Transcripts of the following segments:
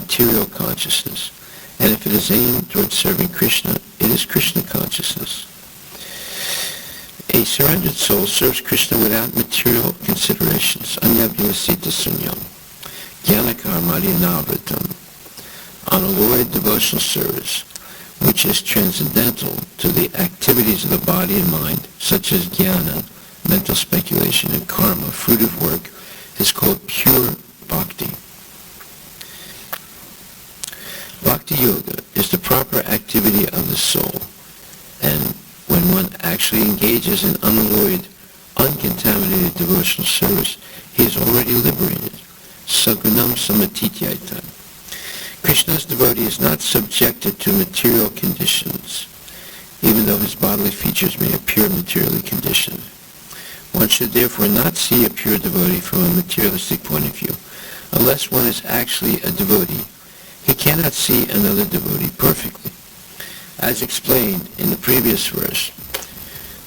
material consciousness, and if it is aimed towards serving Krishna, it is Krishna consciousness. A surrendered soul serves Krishna without material considerations, anyavyavasita sunyam, jnanakarmadhyanavartam, unalloyed devotional service, which is transcendental to the activities of the body and mind, such as jnana, mental speculation, and karma, fruit of work, is called pure bhakti. Bhakti yoga is the proper activity of the soul, and when one actually engages in unalloyed, uncontaminated devotional service, he is already liberated. Sagunam samatityaita. Krishna's devotee is not subjected to material conditions, even though his bodily features may appear materially conditioned. One should therefore not see a pure devotee from a materialistic point of view. Unless one is actually a devotee, he cannot see another devotee perfectly. As explained in the previous verse,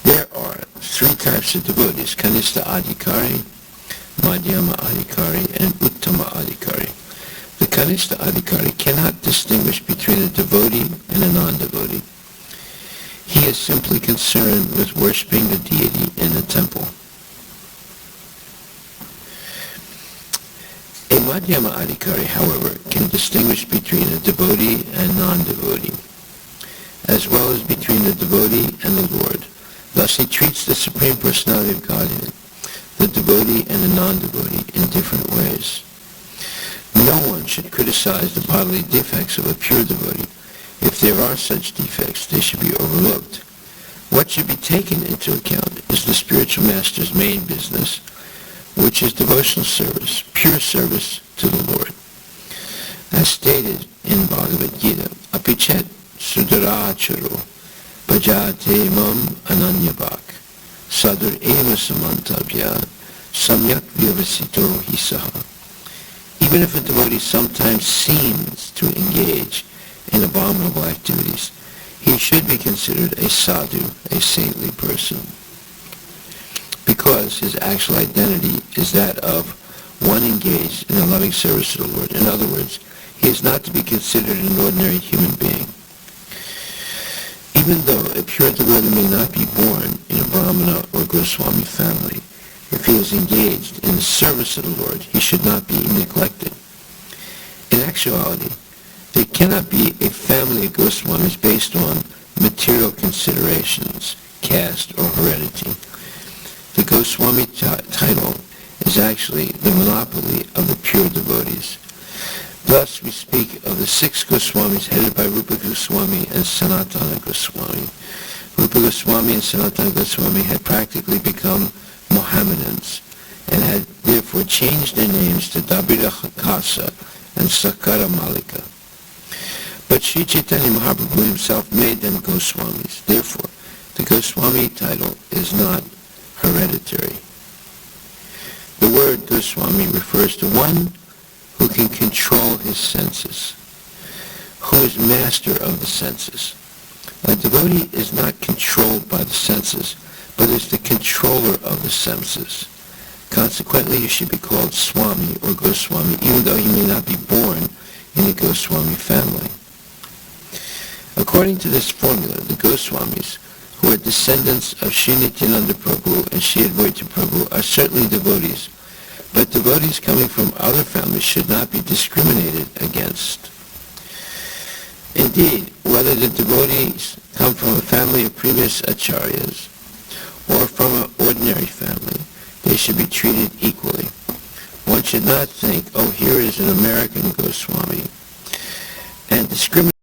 there are three types of devotees: Kanistha Adhikari, Madhyama Adhikari, and Uttama Adhikari. The Kanistha Adhikari cannot distinguish between a devotee and a non-devotee. He is simply concerned with worshipping the deity in the temple. A Madhyama Adhikari, however, can distinguish between a devotee and non-devotee, as well as between the devotee and the Lord. Thus he treats the Supreme Personality of Godhead, the devotee and the non-devotee, in different ways. No one should criticize the bodily defects of a pure devotee. If there are such defects, they should be overlooked. What should be taken into account is the spiritual master's main business, which is devotional service, pure service to the Lord. As stated in Bhagavad Gita, apichet sudaracharo bhajate mam ananyabhak sadur eva samantavya samyak vyavasito hisaha. Even if a devotee sometimes seems to engage in abominable activities, he should be considered a sadhu, a saintly person, because his actual identity is that of one engaged in a loving service to the Lord. In other words, he is not to be considered an ordinary human being. Even though a pure devotee may not be born in a Brahmana or Goswami family, if he is engaged in the service of the Lord, he should not be neglected. In actuality, there cannot be a family of Goswamis based on material considerations, caste, or heredity. The Goswami title is actually the monopoly of the pure devotees. Thus, we speak of the 6 Goswamis headed by Rupa Goswami and Sanatana Goswami. Rupa Goswami and Sanatana Goswami had practically become Mohammedans and had therefore changed their names to Dabira Kasa and Sakara Malika. But Sri Chaitanya Mahaprabhu himself made them Goswamis. Therefore, the Goswami title is not hereditary. The word Goswami refers to one who can control his senses, who is master of the senses. A devotee is not controlled by the senses, but is the controller of the senses. Consequently, he should be called Swami or Goswami, even though he may not be born in a Goswami family. According to this formula, the Goswamis, who are descendants of Sri Nityananda Prabhu and Sri Advaita Prabhu, are certainly devotees, but devotees coming from other families should not be discriminated against. Indeed, whether the devotees come from a family of previous acharyas or from an ordinary family, they should be treated equally. One should not think, oh, here is an American Goswami, and discriminate